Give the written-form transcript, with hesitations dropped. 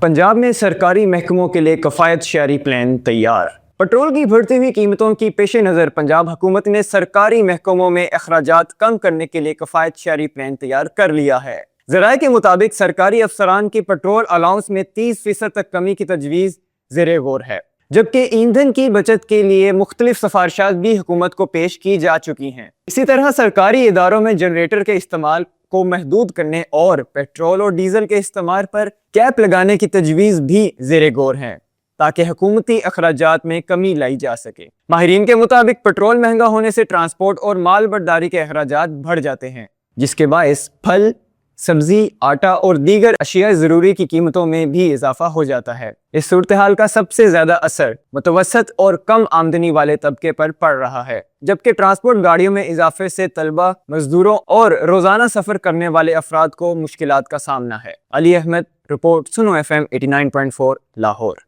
पंजाब में सरकारी महकमों के लिए कफ़ायत शहरी प्लान तैयार। पेट्रोल की बढ़ती हुई कीमतों की पेश नज़र पंजाब हुकूमत ने सरकारी महकमों में अखराजात कम करने के लिए कफ़ायत शहरी प्लान तैयार कर लिया है। ज़राए के मुताबिक सरकारी अफसरान की पेट्रोल अलाउंस में 30% तक कमी की तजवीज़ ज़ेरे गौर है, जबकि ईंधन की बचत के लिए मुख्तलिफ सिफारिशात भी हुकूमत को पेश की जा चुकी हैं। इसी तरह सरकारी इदारों में जनरेटर के इस्तेमाल को महदूद करने और पेट्रोल और डीजल के इस्तेमाल पर कैप लगाने की तजवीज़ भी ज़ेरे गौर है, ताकि हुकूमती अखराजात में कमी लाई जा सके। माहिरीन के मुताबिक पेट्रोल महंगा होने से ट्रांसपोर्ट और माल बर्दारी के अखराजात बढ़ जाते हैं, जिसके बायस फल, सब्जी, आटा और दीगर अशिया ज़रूरी की कीमतों में भी इजाफा हो जाता है। इस सूरत हाल का सबसे ज़्यादा असर मुतवसत और कम आमदनी वाले तबके पर पड़ रहा है, जबकि ट्रांसपोर्ट गाड़ियों में इजाफे से तलबा, मजदूरों और रोज़ाना सफ़र करने वाले अफराद को मुश्किलात का सामना है। अली अहमद, रिपोर्ट सुनो FM 89.4 लाहौर।